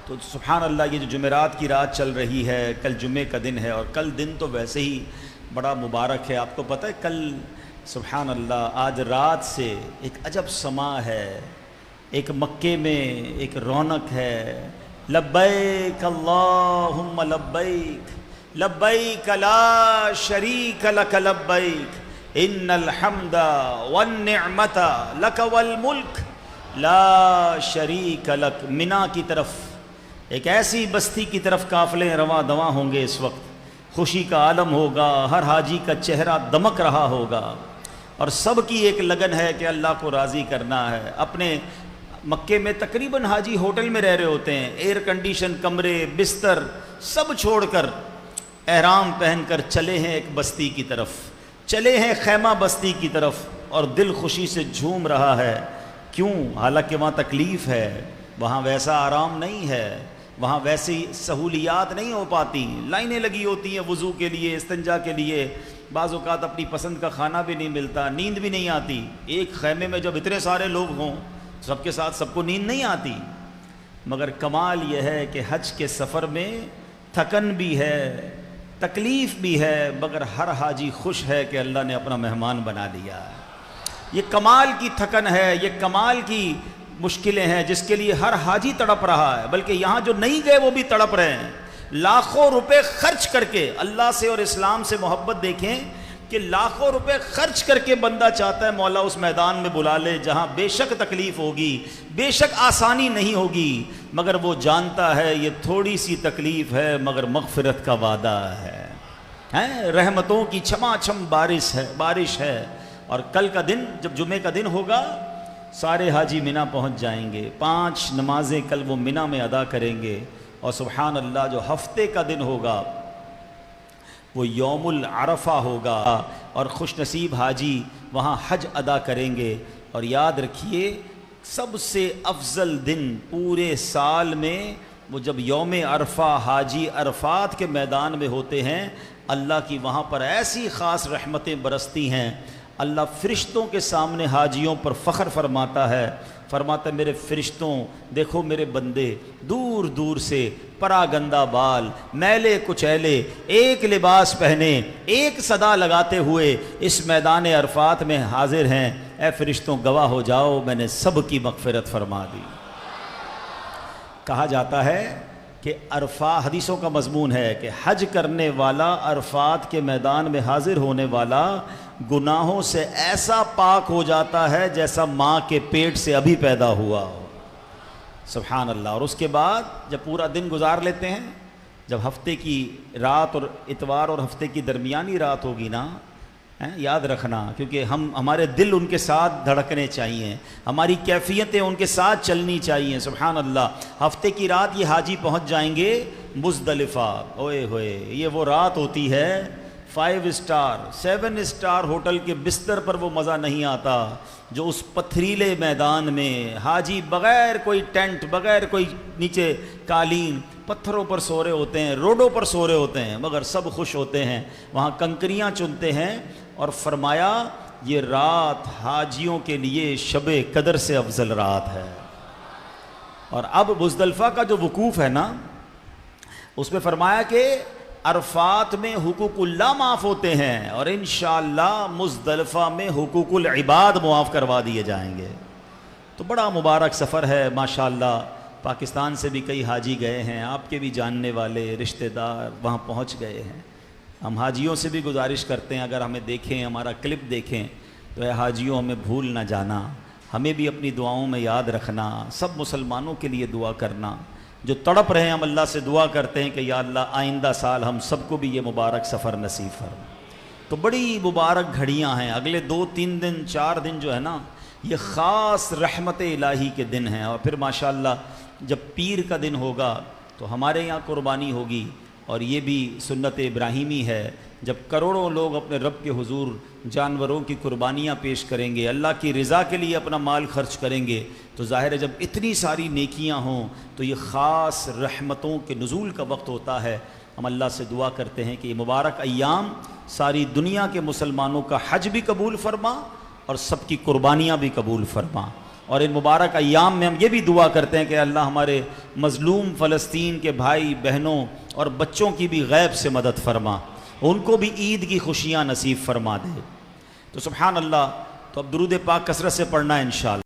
تو سبحان اللہ، یہ جو جمعرات کی رات چل رہی ہے، کل جمعے کا دن ہے، اور کل دن تو ویسے ہی بڑا مبارک ہے۔ آپ کو پتہ ہے کل سبحان اللہ آج رات سے ایک عجب سما ہے، ایک مکے میں ایک رونق ہے۔ لبیک اللہم لبیک لبیک لا شریک لک لبیک ان الحمد والنعمت لک والملک لا شریک لک۔ منا کی طرف ایک ایسی بستی کی طرف قافلے رواں دواں ہوں گے، اس وقت خوشی کا عالم ہوگا، ہر حاجی کا چہرہ دمک رہا ہوگا، اور سب کی ایک لگن ہے کہ اللہ کو راضی کرنا ہے۔ اپنے مکے میں تقریباً حاجی ہوٹل میں رہ رہے ہوتے ہیں، ایئر کنڈیشن کمرے، بستر سب چھوڑ کر احرام پہن کر چلے ہیں ایک بستی کی طرف، چلے ہیں خیمہ بستی کی طرف، اور دل خوشی سے جھوم رہا ہے۔ کیوں؟ حالانکہ وہاں تکلیف ہے، وہاں ویسا آرام نہیں ہے، وہاں ویسی سہولیات نہیں ہو پاتی، لائنیں لگی ہوتی ہیں وضو کے لیے، استنجا کے لیے، بعض اوقات اپنی پسند کا کھانا بھی نہیں ملتا، نیند بھی نہیں آتی۔ ایک خیمے میں جب اتنے سارے لوگ ہوں، سب کے ساتھ سب کو نیند نہیں آتی۔ مگر کمال یہ ہے کہ حج کے سفر میں تھکن بھی ہے، تکلیف بھی ہے، مگر ہر حاجی خوش ہے کہ اللہ نے اپنا مہمان بنا لیا۔ یہ کمال کی تھکن ہے، یہ کمال کی مشکلیں ہیں جس کے لیے ہر حاجی تڑپ رہا ہے، بلکہ یہاں جو نہیں گئے وہ بھی تڑپ رہے ہیں۔ لاکھوں روپے خرچ کر کے اللہ سے اور اسلام سے محبت دیکھیں کہ لاکھوں روپے خرچ کر کے بندہ چاہتا ہے مولا اس میدان میں بلا لے جہاں بے شک تکلیف ہوگی، بے شک آسانی نہیں ہوگی، مگر وہ جانتا ہے یہ تھوڑی سی تکلیف ہے مگر مغفرت کا وعدہ ہے، رحمتوں کی چھما چھم بارش ہے۔ اور کل کا دن جب جمعے کا دن ہوگا، سارے حاجی منا پہنچ جائیں گے، 5 نمازیں کل وہ منا میں ادا کریں گے، اور سبحان اللہ جو ہفتے کا دن ہوگا وہ یوم العرفہ ہوگا، اور خوش نصیب حاجی وہاں حج ادا کریں گے۔ اور یاد رکھیے سب سے افضل دن پورے سال میں وہ جب یوم عرفہ حاجی عرفات کے میدان میں ہوتے ہیں، اللہ کی وہاں پر ایسی خاص رحمتیں برستی ہیں، اللہ فرشتوں کے سامنے حاجیوں پر فخر فرماتا ہے، میرے فرشتوں دیکھو میرے بندے دور دور سے پراگندہ بال، میلے کچیلے، ایک لباس پہنے، ایک صدا لگاتے ہوئے اس میدان عرفات میں حاضر ہیں۔ اے فرشتوں گواہ ہو جاؤ میں نے سب کی مغفرت فرما دی۔ کہا جاتا ہے کہ عرفات، حدیثوں کا مضمون ہے کہ حج کرنے والا عرفات کے میدان میں حاضر ہونے والا گناہوں سے ایسا پاک ہو جاتا ہے جیسا ماں کے پیٹ سے ابھی پیدا ہوا ہو۔ سبحان اللہ۔ اور اس کے بعد جب پورا دن گزار لیتے ہیں، جب ہفتے کی رات اور اتوار اور ہفتے کی درمیانی رات ہوگی نا، یاد رکھنا، کیونکہ ہمارے دل ان کے ساتھ دھڑکنے چاہیے، ہماری کیفیتیں ان کے ساتھ چلنی چاہیے۔ سبحان اللہ۔ ہفتے کی رات یہ حاجی پہنچ جائیں گے مزدلفہ۔ اوئے ہوئے، یہ وہ رات ہوتی ہے 5 اسٹار 7 اسٹار ہوٹل کے بستر پر وہ مزہ نہیں آتا جو اس پتھریلے میدان میں حاجی بغیر کوئی ٹینٹ، بغیر کوئی نیچے قالین، پتھروں پر سو رہے ہوتے ہیں، روڈوں پر سو رہے ہوتے ہیں، مگر سب خوش ہوتے ہیں، وہاں کنکریاں چنتے ہیں۔ اور فرمایا یہ رات حاجیوں کے لیے شب قدر سے افضل رات ہے۔ اور اب مزدلفہ کا جو وقوف ہے نا، اس میں فرمایا کہ عرفات میں حقوق اللہ معاف ہوتے ہیں، اور انشاءاللہ مزدلفہ میں حقوق العباد معاف کروا دیے جائیں گے۔ تو بڑا مبارک سفر ہے ماشاءاللہ۔ پاکستان سے بھی کئی حاجی گئے ہیں، آپ کے بھی جاننے والے رشتہ دار وہاں پہنچ گئے ہیں۔ ہم حاجیوں سے بھی گزارش کرتے ہیں اگر ہمیں دیکھیں، ہمارا کلپ دیکھیں تو اے حاجیوں ہمیں بھول نہ جانا، ہمیں بھی اپنی دعاؤں میں یاد رکھنا، سب مسلمانوں کے لیے دعا کرنا جو تڑپ رہے ہیں۔ ہم اللہ سے دعا کرتے ہیں کہ یا اللہ آئندہ سال ہم سب کو بھی یہ مبارک سفر نصیب فرما۔ تو بڑی مبارک گھڑیاں ہیں، اگلے 2-3 دن 4 دن جو ہے نا یہ خاص رحمت الہی کے دن ہیں۔ اور پھر ماشاءاللہ جب پیر کا دن ہوگا تو ہمارے یہاں قربانی ہوگی، اور یہ بھی سنت ابراہیمی ہے، جب کروڑوں لوگ اپنے رب کے حضور جانوروں کی قربانیاں پیش کریں گے، اللہ کی رضا کے لیے اپنا مال خرچ کریں گے، تو ظاہر ہے جب اتنی ساری نیکیاں ہوں تو یہ خاص رحمتوں کے نزول کا وقت ہوتا ہے۔ ہم اللہ سے دعا کرتے ہیں کہ یہ مبارک ایام ساری دنیا کے مسلمانوں کا حج بھی قبول فرما اور سب کی قربانیاں بھی قبول فرما۔ اور ان مبارک ایام میں ہم یہ بھی دعا کرتے ہیں کہ اللہ ہمارے مظلوم فلسطین کے بھائی بہنوں اور بچوں کی بھی غیب سے مدد فرما، ان کو بھی عید کی خوشیاں نصیب فرما دے۔ تو سبحان اللہ، تو اب درود پاک کثرت سے پڑھنا ہے انشاءاللہ۔